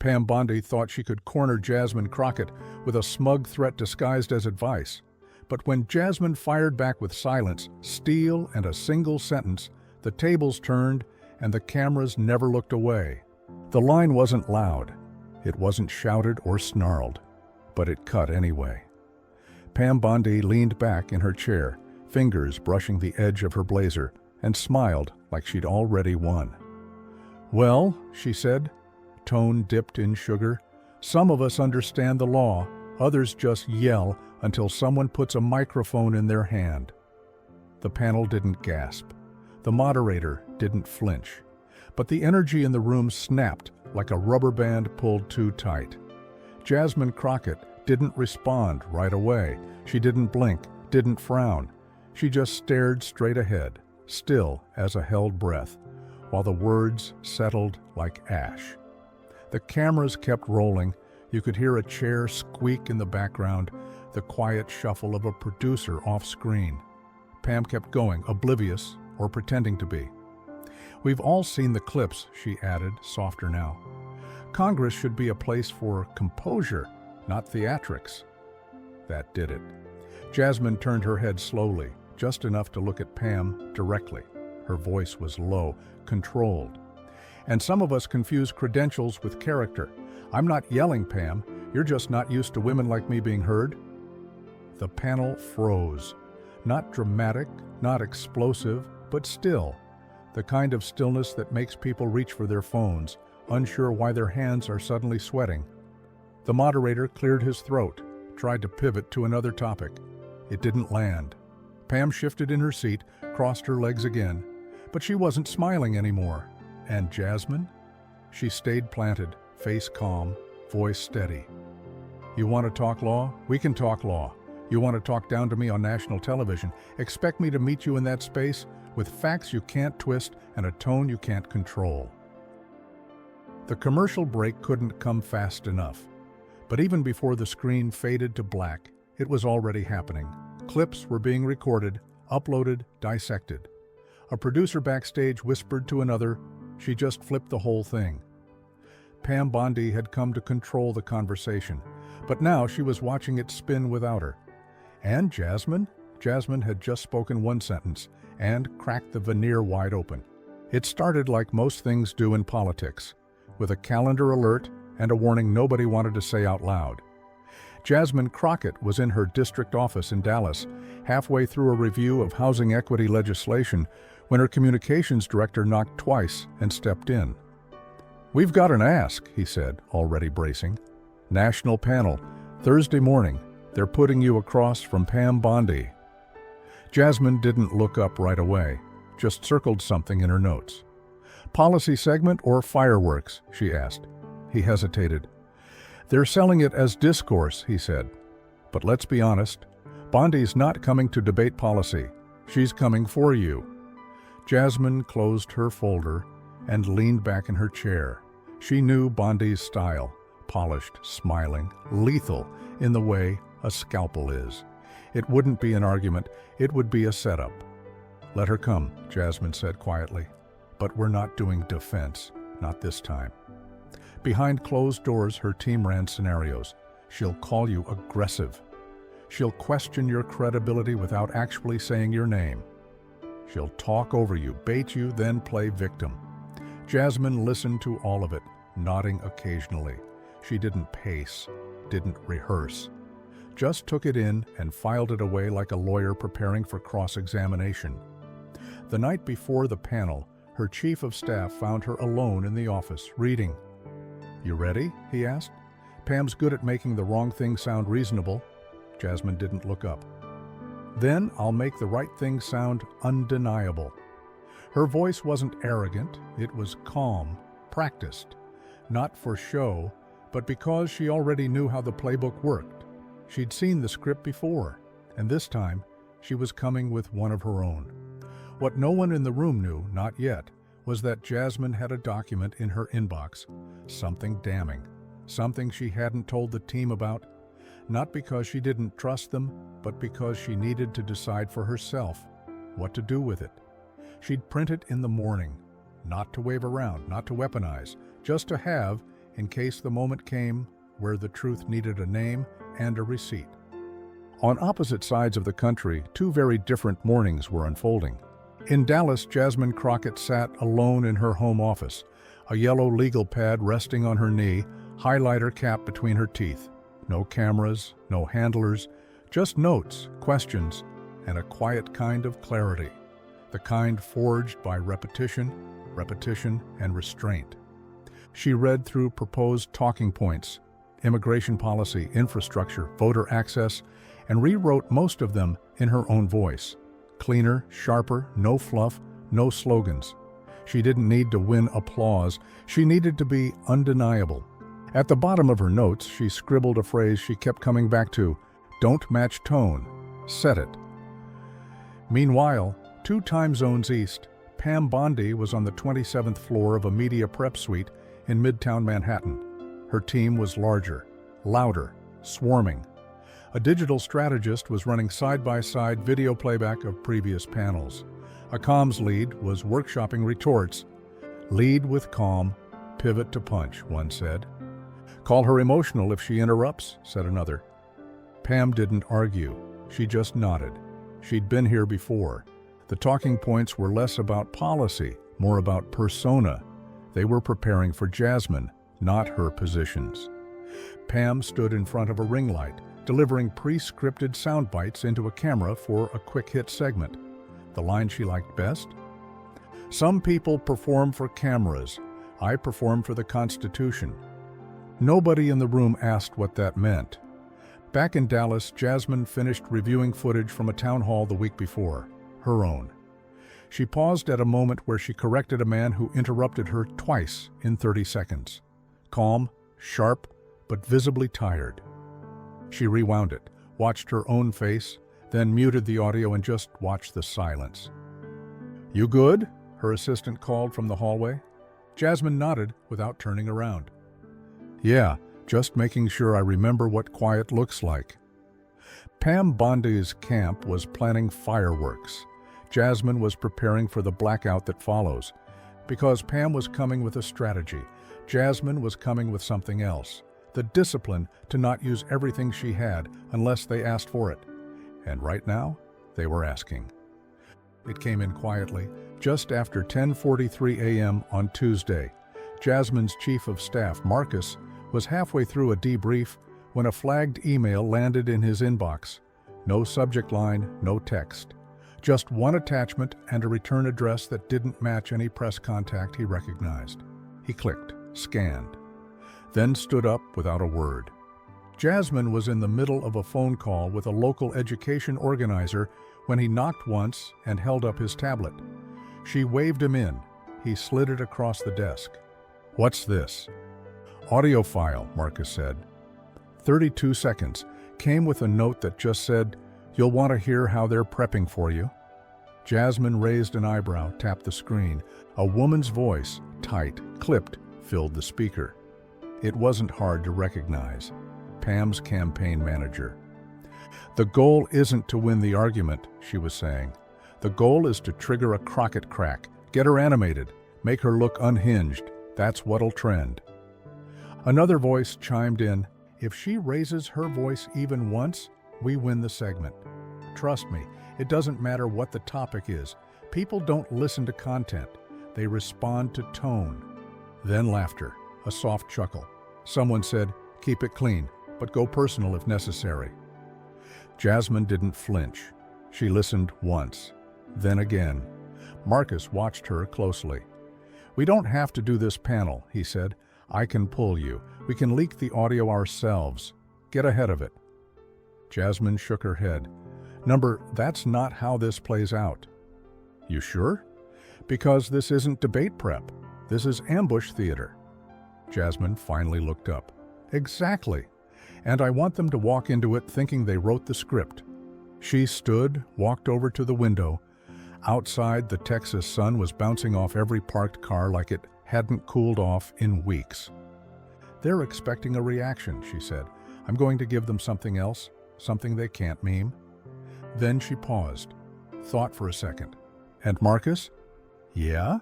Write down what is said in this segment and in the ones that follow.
Pam Bondi thought she could corner Jasmine Crockett with a smug threat disguised as advice. But when Jasmine fired back with silence, steel, and a single sentence, the tables turned and the cameras never looked away. The line wasn't loud. It wasn't shouted or snarled, but it cut anyway. Pam Bondi leaned back in her chair, fingers brushing the edge of her blazer, and smiled like she'd already won. "Well," she said, tone dipped in sugar, "some of us understand the law, others just yell until someone puts a microphone in their hand." The panel didn't gasp. The moderator didn't flinch. But the energy in the room snapped like a rubber band pulled too tight. Jasmine Crockett didn't respond right away. She didn't blink, didn't frown. She just stared straight ahead, still as a held breath, while the words settled like ash. The cameras kept rolling. You could hear a chair squeak in the background, the quiet shuffle of a producer off-screen. Pam kept going, oblivious or pretending to be. "We've all seen the clips," she added, softer now. "Congress should be a place for composure, not theatrics." That did it. Jasmine turned her head slowly, just enough to look at Pam directly. Her voice was low, controlled. "And some of us confuse credentials with character. I'm not yelling, Pam. You're just not used to women like me being heard." The panel froze. Not dramatic, not explosive, but still. The kind of stillness that makes people reach for their phones, unsure why their hands are suddenly sweating. The moderator cleared his throat, tried to pivot to another topic. It didn't land. Pam shifted in her seat, crossed her legs again, but she wasn't smiling anymore. And Jasmine? She stayed planted, face calm, voice steady. "You want to talk law? We can talk law. You want to talk down to me on national television? Expect me to meet you in that space? With facts you can't twist and a tone you can't control." The commercial break couldn't come fast enough. But even before the screen faded to black, it was already happening. Clips were being recorded, uploaded, dissected. A producer backstage whispered to another, she just flipped the whole thing. Pam Bondi had come to control the conversation, but now she was watching it spin without her. And Jasmine? Jasmine had just spoken one sentence, and cracked the veneer wide open. It started like most things do in politics, with a calendar alert and a warning nobody wanted to say out loud. Jasmine Crockett was in her district office in Dallas, halfway through a review of housing equity legislation, when her communications director knocked twice and stepped in. "We've got an ask," he said, already bracing. "National panel, Thursday morning. They're putting you across from Pam Bondi." Jasmine didn't look up right away, just circled something in her notes. "Policy segment or fireworks?" she asked. He hesitated. "They're selling it as discourse," he said. "But let's be honest, Bondi's not coming to debate policy. She's coming for you." Jasmine closed her folder and leaned back in her chair. She knew Bondi's style, polished, smiling, lethal in the way a scalpel is. It wouldn't be an argument, it would be a setup. "Let her come," Jasmine said quietly. "But we're not doing defense, not this time." Behind closed doors, her team ran scenarios. She'll call you aggressive. She'll question your credibility without actually saying your name. She'll talk over you, bait you, then play victim. Jasmine listened to all of it, nodding occasionally. She didn't pace, didn't rehearse. Just took it in and filed it away like a lawyer preparing for cross-examination. The night before the panel, her chief of staff found her alone in the office, reading. "You ready?" he asked. "Pam's good at making the wrong thing sound reasonable." Jasmine didn't look up. "Then I'll make the right thing sound undeniable." Her voice wasn't arrogant, it was calm, practiced. Not for show, but because she already knew how the playbook worked. She'd seen the script before, and this time she was coming with one of her own. What no one in the room knew, not yet, was that Jasmine had a document in her inbox, something damning, something she hadn't told the team about, not because she didn't trust them, but because she needed to decide for herself what to do with it. She'd print it in the morning, not to wave around, not to weaponize, just to have in case the moment came where the truth needed a name and a receipt. On opposite sides of the country, two very different mornings were unfolding. In Dallas, Jasmine Crockett sat alone in her home office, a yellow legal pad resting on her knee, highlighter cap between her teeth. No cameras, no handlers, just notes, questions, and a quiet kind of clarity, the kind forged by repetition, and restraint. She read through proposed talking points, immigration policy, infrastructure, voter access, and rewrote most of them in her own voice. Cleaner, sharper, no fluff, no slogans. She didn't need to win applause, she needed to be undeniable. At the bottom of her notes, she scribbled a phrase she kept coming back to: "Don't match tone, set it." Meanwhile, 2 time zones east, Pam Bondi was on the 27th floor of a media prep suite in Midtown Manhattan. Her team was larger, louder, swarming. A digital strategist was running side-by-side video playback of previous panels. A comms lead was workshopping retorts. "Lead with calm, pivot to punch," one said. "Call her emotional if she interrupts," said another. Pam didn't argue. She just nodded. She'd been here before. The talking points were less about policy, more about persona. They were preparing for Jasmine, not her positions. Pam stood in front of a ring light, delivering pre-scripted sound bites into a camera for a quick-hit segment. The line she liked best? "Some people perform for cameras. I perform for the Constitution." Nobody in the room asked what that meant. Back in Dallas, Jasmine finished reviewing footage from a town hall the week before, her own. She paused at a moment where she corrected a man who interrupted her twice in 30 seconds. Calm, sharp, but visibly tired. She rewound it, watched her own face, then muted the audio and just watched the silence. "You good?" her assistant called from the hallway. Jasmine nodded without turning around. "Yeah, just making sure I remember what quiet looks like." Pam Bondi's camp was planning fireworks. Jasmine was preparing for the blackout that follows. Because Pam was coming with a strategy, Jasmine was coming with something else. The discipline to not use everything she had unless they asked for it. And right now, they were asking. It came in quietly, just after 10:43 a.m. on Tuesday. Jasmine's chief of staff, Marcus, was halfway through a debrief when a flagged email landed in his inbox. No subject line, no text. Just one attachment and a return address that didn't match any press contact he recognized. He clicked, scanned, then stood up without a word. Jasmine was in the middle of a phone call with a local education organizer when he knocked once and held up his tablet. She waved him in. He slid it across the desk. "What's this?" "Audio file," Marcus said. 32 seconds, came with a note that just said, "You'll want to hear how they're prepping for you." Jasmine raised an eyebrow, tapped the screen. A woman's voice, tight, clipped, filled the speaker. It wasn't hard to recognize. Pam's campaign manager. "The goal isn't to win the argument," she was saying. "The goal is to trigger a Crockett crack, get her animated, make her look unhinged. That's what'll trend." Another voice chimed in, "If she raises her voice even once, we win the segment. Trust me, it doesn't matter what the topic is. People don't listen to content. They respond to tone." Then laughter, a soft chuckle. Someone said, "Keep it clean, but go personal if necessary." Jasmine didn't flinch. She listened once, then again. Marcus watched her closely. "We don't have to do this panel," he said. "I can pull you. We can leak the audio ourselves. Get ahead of it." Jasmine shook her head. "That's not how this plays out." "You sure?" "Because this isn't debate prep. This is ambush theater." Jasmine finally looked up. "Exactly. And I want them to walk into it thinking they wrote the script." She stood, walked over to the window. Outside, the Texas sun was bouncing off every parked car like it hadn't cooled off in weeks. "They're expecting a reaction," she said. "I'm going to give them something else, something they can't meme." Then she paused, thought for a second. "And Marcus?" "Yeah?"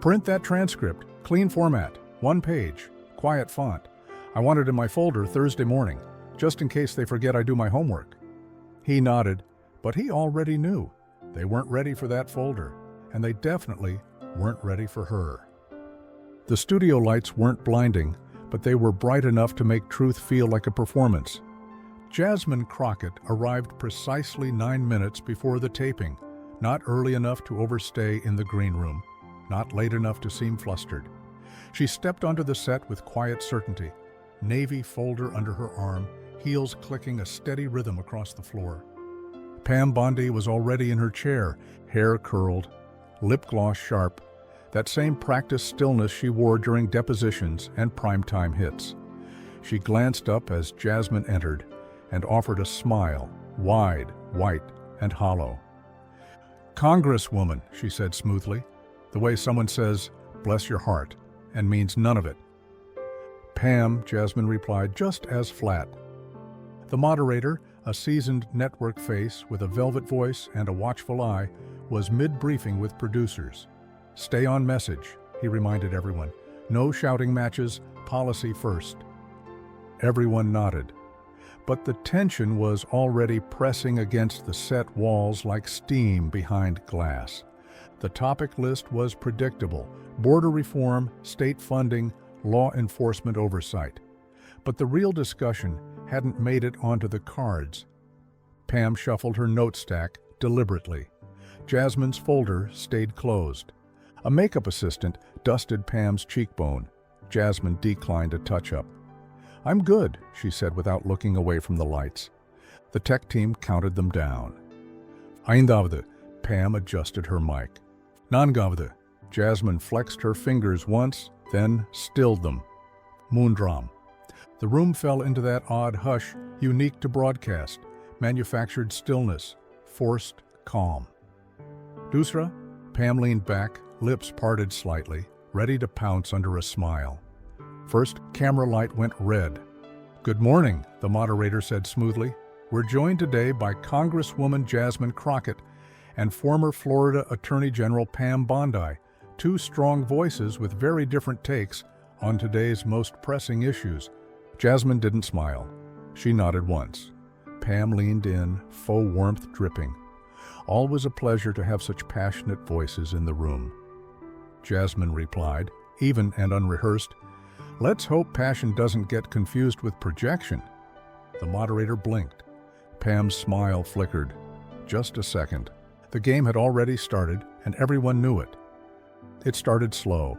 "Print that transcript, clean format, 1 page. quiet font. I want it in my folder Thursday morning, just in case they forget I do my homework. He nodded, but he already knew. They weren't ready for that folder, and they definitely weren't ready for her. The studio lights weren't blinding, but they were bright enough to make truth feel like a performance. Jasmine Crockett arrived precisely 9 minutes before the taping, not early enough to overstay in the green room, not late enough to seem flustered. She stepped onto the set with quiet certainty, navy folder under her arm, heels clicking a steady rhythm across the floor. Pam Bondi was already in her chair, hair curled, lip gloss sharp, that same practiced stillness she wore during depositions and primetime hits. She glanced up as Jasmine entered and offered a smile, wide, white, and hollow. "Congresswoman," she said smoothly, the way someone says, "bless your heart," and means none of it. "Pam," Jasmine replied, just as flat. The moderator, a seasoned network face with a velvet voice and a watchful eye, was mid-briefing with producers. "Stay on message," he reminded everyone. "No shouting matches, policy first." Everyone nodded. But the tension was already pressing against the set walls like steam behind glass. The topic list was predictable: border reform, state funding, law enforcement oversight. But the real discussion hadn't made it onto the cards. Pam shuffled her note stack deliberately. Jasmine's folder stayed closed. A makeup assistant dusted Pam's cheekbone. Jasmine declined a touch-up. "I'm good," she said without looking away from the lights. The tech team counted them down. "Eindavde," Pam adjusted her mic. "Nangavde." Jasmine flexed her fingers once, then stilled them. "Moondram." The room fell into that odd hush unique to broadcast, manufactured stillness, forced calm. "Dusra?" Pam leaned back, lips parted slightly, ready to pounce under a smile. First, camera light went red. "Good morning," the moderator said smoothly. "We're joined today by Congresswoman Jasmine Crockett and former Florida Attorney General Pam Bondi, two strong voices with very different takes on today's most pressing issues." Jasmine didn't smile. She nodded once. Pam leaned in, faux warmth dripping. Always a pleasure to have such passionate voices in the room. Jasmine replied, even and unrehearsed, "Let's hope passion doesn't get confused with projection." The moderator blinked. Pam's smile flickered. Just a second. The game had already started, and everyone knew it. It started slow,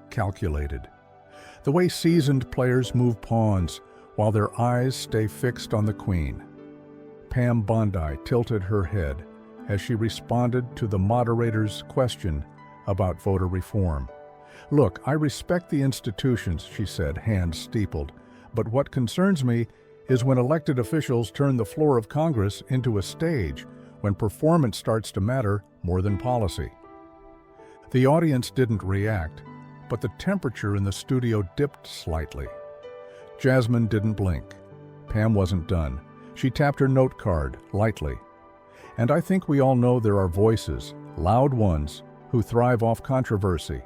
calculated. The way seasoned players move pawns while their eyes stay fixed on the queen. Pam Bondi tilted her head as she responded to the moderator's question about voter reform. "Look, I respect the institutions," she said, hands steepled, "but what concerns me is when elected officials turn the floor of Congress into a stage, when performance starts to matter more than policy." The audience didn't react, but the temperature in the studio dipped slightly. Jasmine didn't blink. Pam wasn't done. She tapped her note card lightly. "And I think we all know there are voices, loud ones, who thrive off controversy,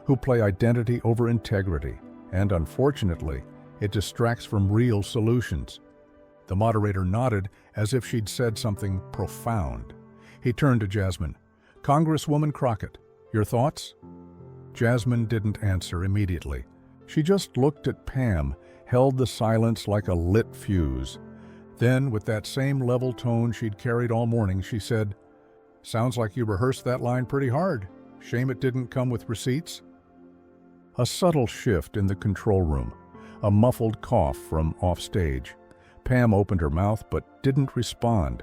who play identity over integrity, and unfortunately, it distracts from real solutions." The moderator nodded as if she'd said something profound. He turned to Jasmine. "Congresswoman Crockett, your thoughts?" Jasmine didn't answer immediately. She just looked at Pam, held the silence like a lit fuse. Then, with that same level tone she'd carried all morning, she said, "Sounds like you rehearsed that line pretty hard. Shame it didn't come with receipts." A subtle shift in the control room, a muffled cough from offstage. Pam opened her mouth but didn't respond.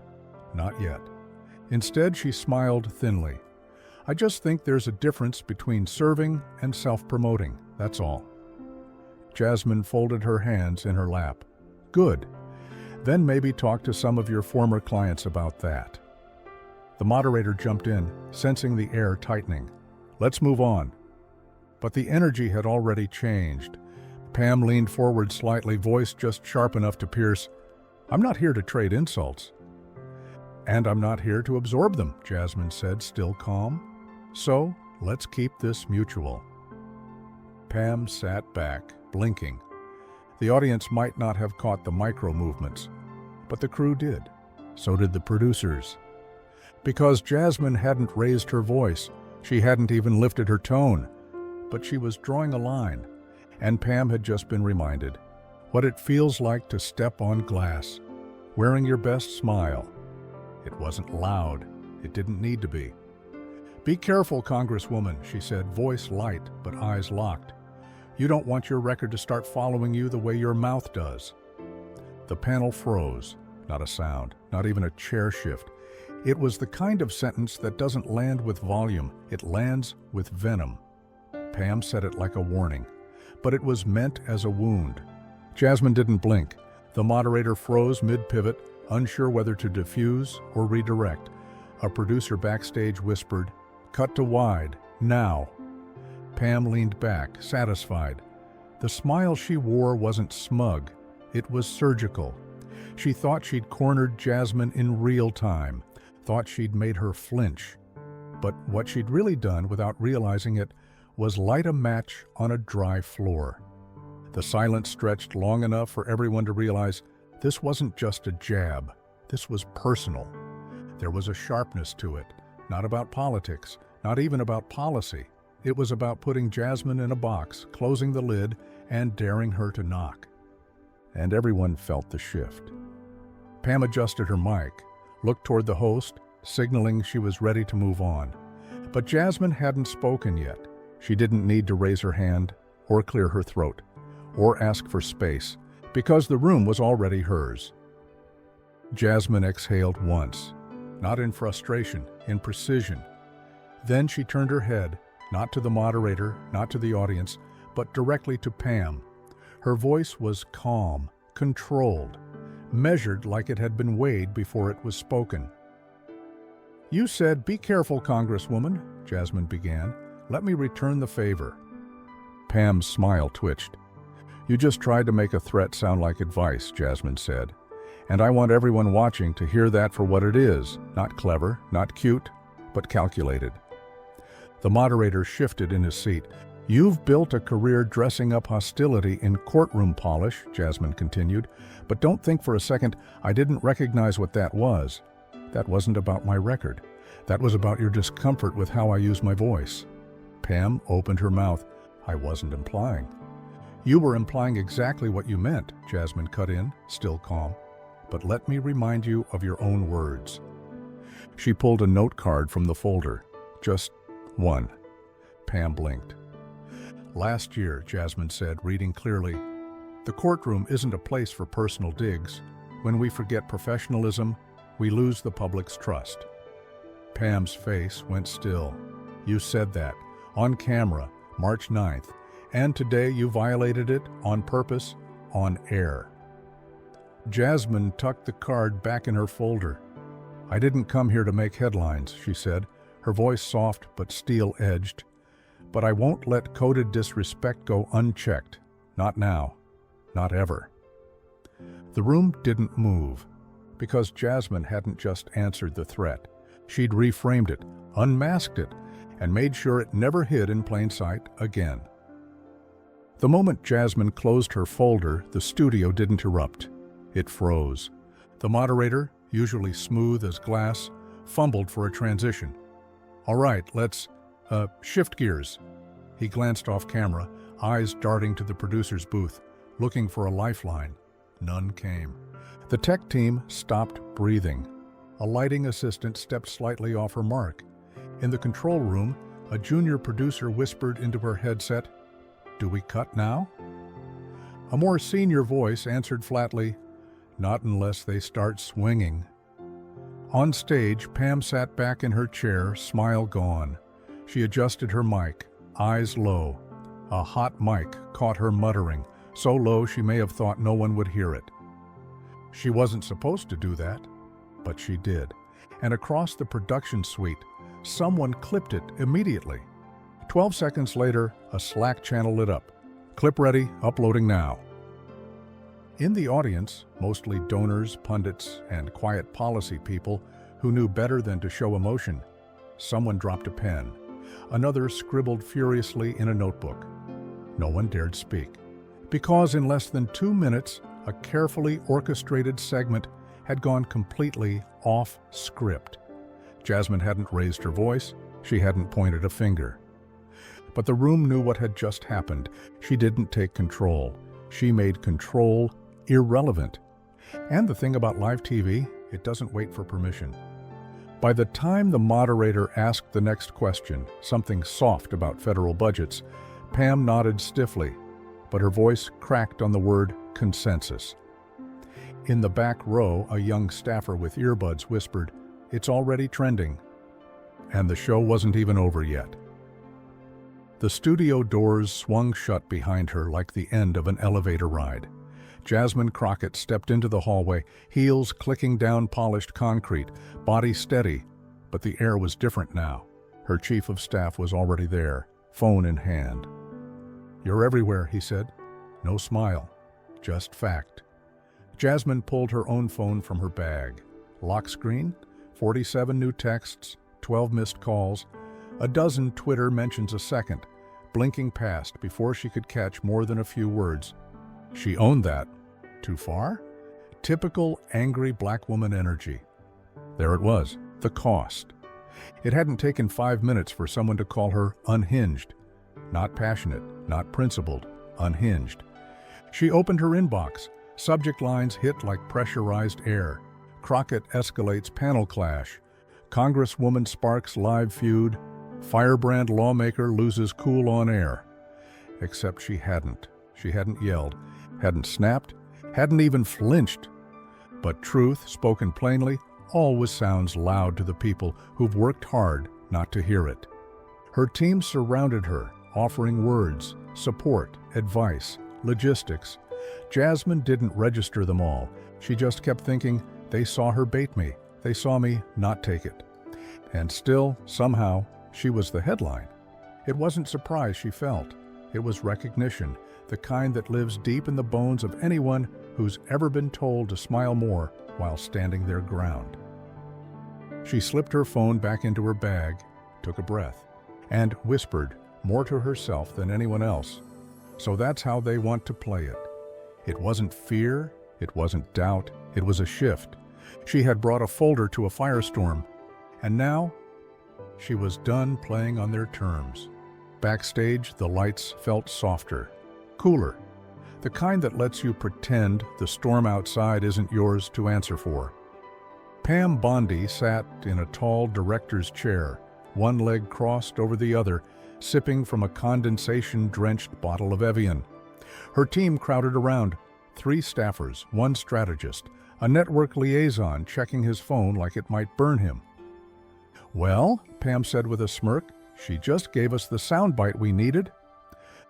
Not yet. Instead, she smiled thinly. "I just think there's a difference between serving and self-promoting, that's all." Jasmine folded her hands in her lap. "Good. Then maybe talk to some of your former clients about that." The moderator jumped in, sensing the air tightening. "Let's move on." But the energy had already changed. Pam leaned forward slightly, voice just sharp enough to pierce. "I'm not here to trade insults." "And I'm not here to absorb them," Jasmine said, still calm. "So, let's keep this mutual." Pam sat back, blinking. The audience might not have caught the micro movements, but the crew did. So did the producers. Because Jasmine hadn't raised her voice, she hadn't even lifted her tone, but she was drawing a line, and Pam had just been reminded what it feels like to step on glass, wearing your best smile. It wasn't loud. It didn't need to be. "Be careful, Congresswoman," she said, voice light but eyes locked. "You don't want your record to start following you the way your mouth does." The panel froze. Not a sound, not even a chair shift. It was the kind of sentence that doesn't land with volume, it lands with venom. Pam said it like a warning, but it was meant as a wound. Jasmine didn't blink. The moderator froze mid-pivot, unsure whether to diffuse or redirect. A producer backstage whispered, "Cut to wide, now." Pam leaned back, satisfied. The smile she wore wasn't smug, it was surgical. She thought she'd cornered Jasmine in real time, thought she'd made her flinch. But what she'd really done, without realizing it, was light a match on a dry floor. The silence stretched long enough for everyone to realize this wasn't just a jab, this was personal. There was a sharpness to it, not about politics, not even about policy. It was about putting Jasmine in a box, closing the lid, and daring her to knock. And everyone felt the shift. Pam adjusted her mic, looked toward the host, signaling she was ready to move on. But Jasmine hadn't spoken yet. She didn't need to raise her hand, or clear her throat, or ask for space, because the room was already hers. Jasmine exhaled once, not in frustration, in precision. Then she turned her head, not to the moderator, not to the audience, but directly to Pam. Her voice was calm, controlled, measured like it had been weighed before it was spoken. "You said, 'Be careful, Congresswoman,'" Jasmine began. "Let me return the favor." Pam's smile twitched. "You just tried to make a threat sound like advice," Jasmine said. "And I want everyone watching to hear that for what it is, not clever, not cute, but calculated." The moderator shifted in his seat. "You've built a career dressing up hostility in courtroom polish," Jasmine continued, "but don't think for a second I didn't recognize what that was. That wasn't about my record. That was about your discomfort with how I use my voice." Pam opened her mouth. "I wasn't implying." "You were implying exactly what you meant," Jasmine cut in, still calm. "But let me remind you of your own words." She pulled a note card from the folder. "Just one." Pam blinked. "Last year," Jasmine said, reading clearly, "the courtroom isn't a place for personal digs. When we forget professionalism, we lose the public's trust." Pam's face went still. "You said that, on camera, March 9th, and today you violated it on purpose, on air." Jasmine tucked the card back in her folder. "I didn't come here to make headlines," she said, her voice soft but steel-edged. "But I won't let coded disrespect go unchecked. Not now. Not ever." The room didn't move, because Jasmine hadn't just answered the threat. She'd reframed it, unmasked it, and made sure it never hid in plain sight again. The moment Jasmine closed her folder, the studio didn't erupt. It froze. The moderator, usually smooth as glass, fumbled for a transition. "All right, let's shift gears." He glanced off camera, eyes darting to the producer's booth, looking for a lifeline. None came. The tech team stopped breathing. A lighting assistant stepped slightly off her mark. In the control room, a junior producer whispered into her headset, "Do we cut now?" A more senior voice answered flatly, "Not unless they start swinging." On stage, Pam sat back in her chair, smile gone. She adjusted her mic, eyes low. A hot mic caught her muttering, so low she may have thought no one would hear it. She wasn't supposed to do that, but she did. And across the production suite, someone clipped it immediately. 12 seconds later, a Slack channel lit up. "Clip ready, uploading now." In the audience, mostly donors, pundits, and quiet policy people who knew better than to show emotion, someone dropped a pen. Another scribbled furiously in a notebook. No one dared speak, Because in less than 2 minutes, a carefully orchestrated segment had gone completely off script. Jasmine hadn't raised her voice, she hadn't pointed a finger. But the room knew what had just happened. She didn't take control. She made control irrelevant. And the thing about live TV, it doesn't wait for permission. By the time the moderator asked the next question, something soft about federal budgets, Pam nodded stiffly, but her voice cracked on the word consensus. In the back row, a young staffer with earbuds whispered, "It's already trending." And the show wasn't even over yet. The studio doors swung shut behind her like the end of an elevator ride. Jasmine Crockett stepped into the hallway, heels clicking down polished concrete, body steady, but the air was different now. Her chief of staff was already there, phone in hand. "You're everywhere," he said. No smile, just fact. Jasmine pulled her own phone from her bag. Lock screen, 47 new texts, 12 missed calls, a dozen Twitter mentions a second, blinking past before she could catch more than a few words. She owned that. Too far? Typical angry black woman energy. There it was, the cost. It hadn't taken 5 minutes for someone to call her unhinged. Not passionate, not principled, unhinged. She opened her inbox. Subject lines hit like pressurized air. Crockett escalates panel clash. Congresswoman sparks live feud. Firebrand lawmaker loses cool on air. Except she hadn't. She hadn't yelled, hadn't snapped, hadn't even flinched. But truth, spoken plainly, always sounds loud to the people who've worked hard not to hear it. Her team surrounded her, offering words, support, advice, logistics. Jasmine didn't register them all. She just kept thinking, they saw her bait me. They saw me not take it. And still, somehow, she was the headline. It wasn't surprise she felt. It was recognition, the kind that lives deep in the bones of anyone who's ever been told to smile more while standing their ground. She slipped her phone back into her bag, took a breath, and whispered, more to herself than anyone else. So that's how they want to play it. It wasn't fear, it wasn't doubt, it was a shift. She had brought a folder to a firestorm, and now she was done playing on their terms. Backstage, the lights felt softer, cooler, the kind that lets you pretend the storm outside isn't yours to answer for. Pam Bondi sat in a tall director's chair, one leg crossed over the other, sipping from a condensation-drenched bottle of Evian. Her team crowded around, 3 staffers, 1 strategist, a network liaison checking his phone like it might burn him. "Well," Pam said with a smirk, "she just gave us the soundbite we needed."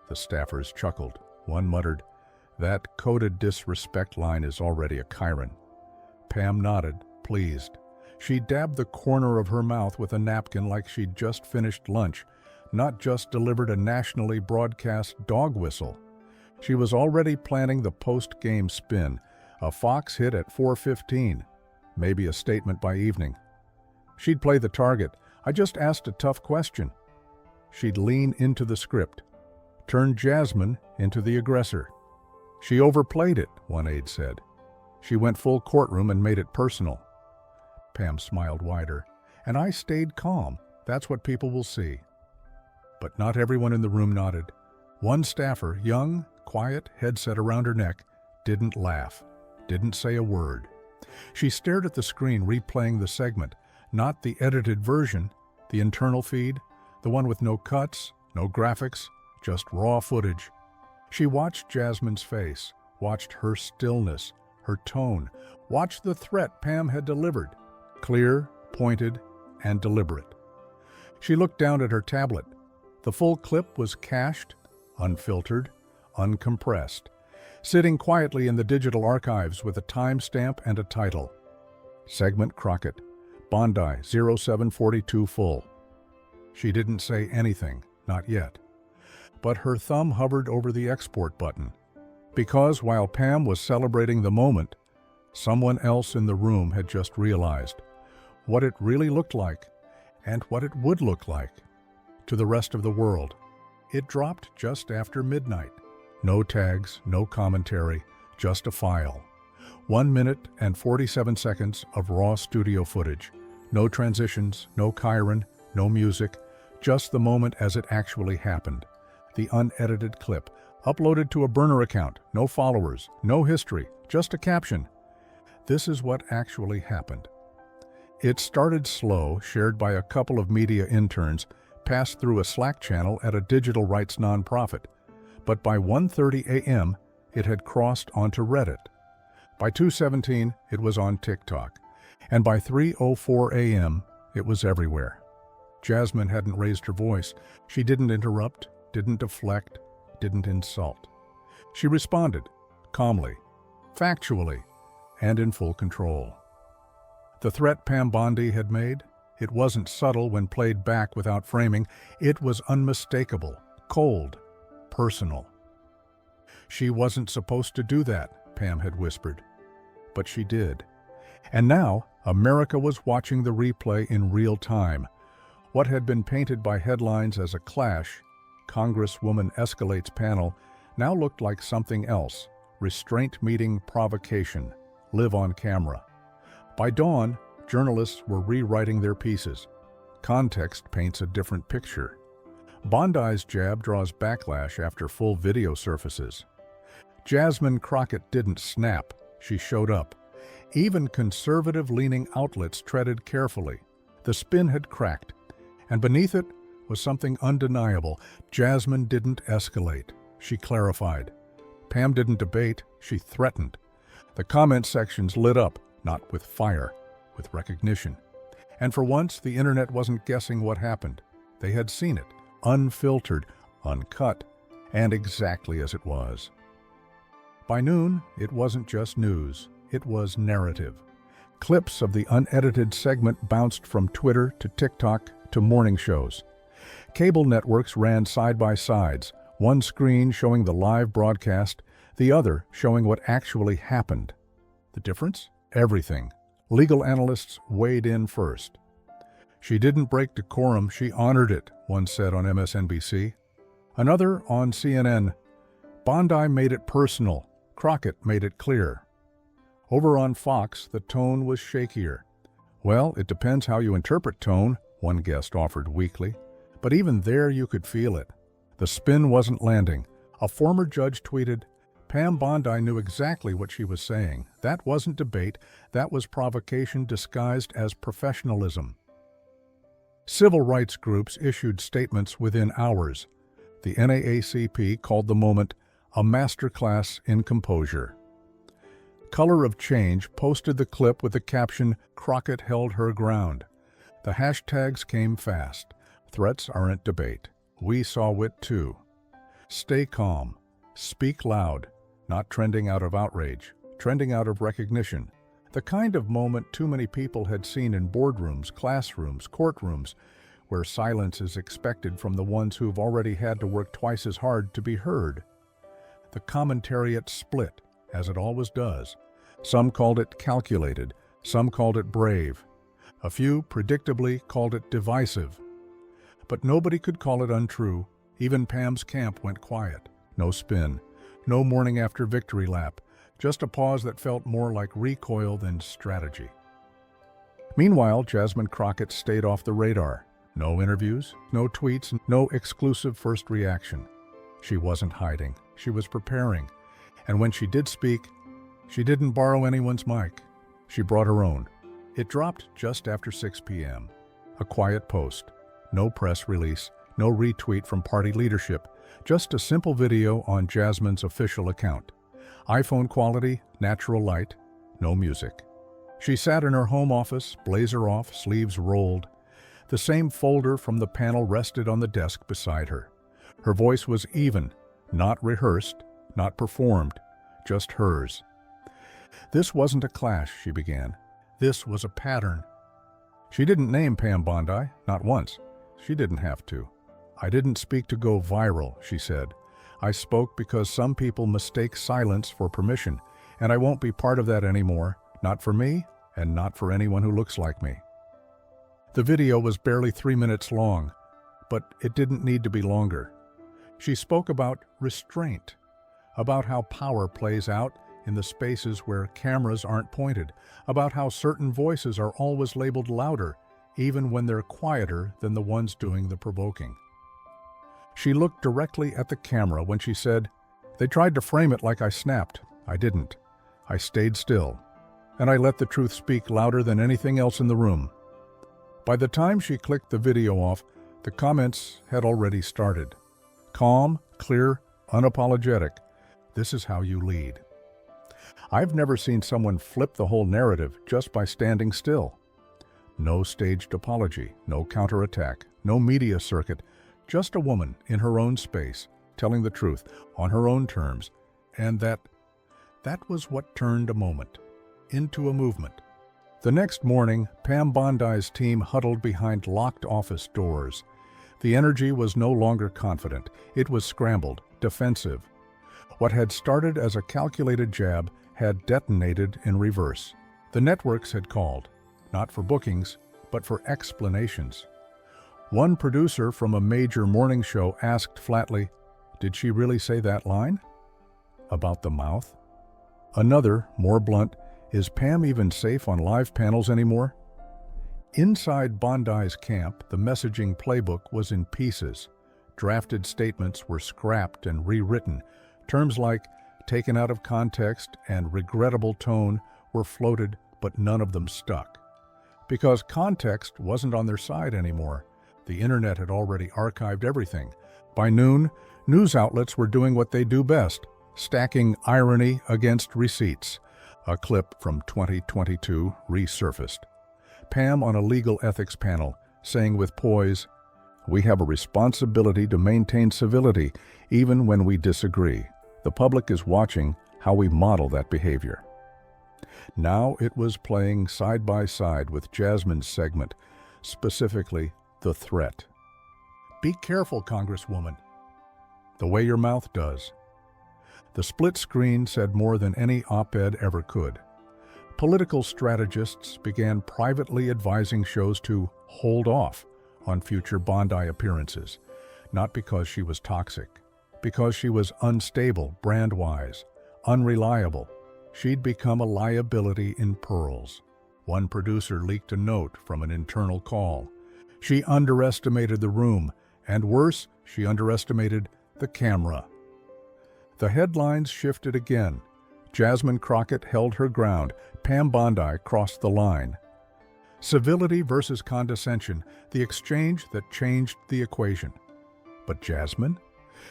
The staffers chuckled. One muttered, "That coded disrespect line is already a Chiron." Pam nodded, pleased. She dabbed the corner of her mouth with a napkin like she'd just finished lunch, not just delivered a nationally broadcast dog whistle. She was already planning the post-game spin, a Fox hit at 4:15, maybe a statement by evening. She'd play the target. "I just asked a tough question." She'd lean into the script, turn Jasmine into the aggressor. "She overplayed it," one aide said. "She went full courtroom and made it personal." Pam smiled wider. "And I stayed calm. That's what people will see." But not everyone in the room nodded. One staffer, young, quiet, headset around her neck, didn't laugh, didn't say a word. She stared at the screen replaying the segment, not the edited version, the internal feed, the one with no cuts, no graphics, just raw footage. She watched Jasmine's face, watched her stillness, her tone, watched the threat Pam had delivered, clear, pointed, and deliberate. She looked down at her tablet. The full clip was cached, unfiltered, uncompressed, sitting quietly in the digital archives with a timestamp and a title. Segment Crockett, Bondi, 0742 full. She didn't say anything, not yet. But her thumb hovered over the export button. Because while Pam was celebrating the moment, someone else in the room had just realized what it really looked like and what it would look like to the rest of the world. It dropped just after midnight. No tags, no commentary, just a file. 1 minute and 47 seconds of raw studio footage. No transitions, no Chiron, no music, just the moment as it actually happened. The unedited clip, uploaded to a burner account, no followers, no history, just a caption. This is what actually happened. It started slow, shared by a couple of media interns, passed through a Slack channel at a digital rights nonprofit. But by 1:30 a.m., it had crossed onto Reddit. By 2:17, it was on TikTok. And by 3:04 a.m., it was everywhere. Jasmine hadn't raised her voice. She didn't interrupt, didn't deflect, didn't insult. She responded, calmly, factually, and in full control. The threat Pam Bondi had made, it wasn't subtle when played back without framing. It was unmistakable, cold, personal. She wasn't supposed to do that, Pam had whispered. But she did. And now, America was watching the replay in real time. What had been painted by headlines as a clash, Congresswoman escalates panel, now looked like something else. Restraint meeting provocation. Live on camera. By dawn, journalists were rewriting their pieces. Context paints a different picture. Bondi's jab draws backlash after full video surfaces. Jasmine Crockett didn't snap, she showed up. Even conservative-leaning outlets treaded carefully. The spin had cracked, and beneath it was something undeniable. Jasmine didn't escalate, she clarified. Pam didn't debate, she threatened. The comment sections lit up, not with fire, with recognition. And for once, the internet wasn't guessing what happened. They had seen it, unfiltered, uncut, and exactly as it was. By noon, it wasn't just news, it was narrative. Clips of the unedited segment bounced from Twitter to TikTok to morning shows. Cable networks ran side by sides, one screen showing the live broadcast, the other showing what actually happened. The difference? Everything. Legal analysts weighed in first. She didn't break decorum, she honored it, one said on MSNBC. Another on CNN. Bondi made it personal, Crockett made it clear. Over on Fox, the tone was shakier. Well, it depends how you interpret tone, one guest offered weakly. But even there you could feel it. The spin wasn't landing. A former judge tweeted, Pam Bondi knew exactly what she was saying. That wasn't debate, that was provocation disguised as professionalism. Civil rights groups issued statements within hours. The NAACP called the moment a masterclass in composure. Color of Change posted the clip with the caption, Crockett held her ground. The hashtags came fast. Threats aren't debate. We saw wit too. Stay calm. Speak loud. Not trending out of outrage, trending out of recognition. The kind of moment too many people had seen in boardrooms, classrooms, courtrooms, where silence is expected from the ones who've already had to work twice as hard to be heard. The commentariat split, as it always does. Some called it calculated, some called it brave. A few, predictably, called it divisive. But nobody could call it untrue. Even Pam's camp went quiet. No spin. No morning after victory lap. Just a pause that felt more like recoil than strategy. Meanwhile, Jasmine Crockett stayed off the radar. No interviews, no tweets, no exclusive first reaction. She wasn't hiding. She was preparing. And when she did speak, she didn't borrow anyone's mic. She brought her own. It dropped just after 6 p.m. A quiet post. No press release, no retweet from party leadership, just a simple video on Jasmine's official account. iPhone quality, natural light, no music. She sat in her home office, blazer off, sleeves rolled. The same folder from the panel rested on the desk beside her. Her voice was even, not rehearsed, not performed, just hers. This wasn't a clash, she began. This was a pattern. She didn't name Pam Bondi, not once. She didn't have to. I didn't speak to go viral, she said. I spoke because some people mistake silence for permission, and I won't be part of that anymore, not for me, and not for anyone who looks like me. The video was barely 3 minutes long, but it didn't need to be longer. She spoke about restraint, about how power plays out in the spaces where cameras aren't pointed, about how certain voices are always labeled louder, even when they're quieter than the ones doing the provoking. She looked directly at the camera when she said, "They tried to frame it like I snapped. I didn't. I stayed still, and I let the truth speak louder than anything else in the room." By the time she clicked the video off, the comments had already started. Calm, clear, unapologetic. This is how you lead. I've never seen someone flip the whole narrative just by standing still. No staged apology, no counterattack, no media circuit, just a woman in her own space, telling the truth on her own terms, and that was what turned a moment into a movement. The next morning, Pam Bondi's team huddled behind locked office doors. The energy was no longer confident. It was scrambled, defensive. What had started as a calculated jab had detonated in reverse. The networks had called, not for bookings, but for explanations. One producer from a major morning show asked flatly, "Did she really say that line? About the mouth?" Another, more blunt, "Is Pam even safe on live panels anymore?" Inside Bondi's camp, the messaging playbook was in pieces. Drafted statements were scrapped and rewritten. Terms like taken out of context and regrettable tone were floated, but none of them stuck. Because context wasn't on their side anymore. The internet had already archived everything. By noon, news outlets were doing what they do best, stacking irony against receipts. A clip from 2022 resurfaced. Pam on a legal ethics panel, saying with poise, "We have a responsibility to maintain civility even when we disagree. The public is watching how we model that behavior." Now it was playing side by side with Jasmine's segment, specifically the threat. "Be careful, Congresswoman. The way your mouth does." The split screen said more than any op-ed ever could. Political strategists began privately advising shows to hold off on future Bondi appearances, not because she was toxic, because she was unstable brand-wise, unreliable. She'd become a liability in pearls. One producer leaked a note from an internal call. She underestimated the room, and worse, she underestimated the camera. The headlines shifted again. Jasmine Crockett held her ground. Pam Bondi crossed the line. Civility versus condescension, the exchange that changed the equation. But Jasmine?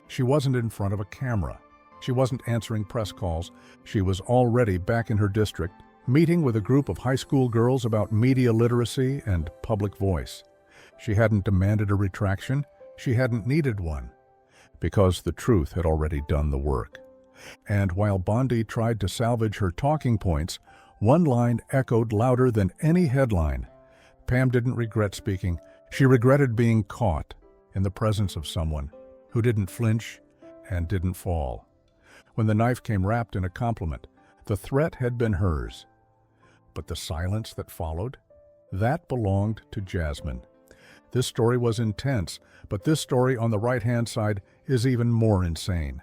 She wasn't in front of a camera. She wasn't answering press calls. She was already back in her district, meeting with a group of high school girls about media literacy and public voice. She hadn't demanded a retraction. She hadn't needed one, because the truth had already done the work. And while Bondi tried to salvage her talking points, one line echoed louder than any headline. Pam didn't regret speaking. She regretted being caught in the presence of someone who didn't flinch and didn't fall. When the knife came wrapped in a compliment, the threat had been hers. But the silence that followed, that belonged to Jasmine. This story was intense, but this story on the right-hand side is even more insane.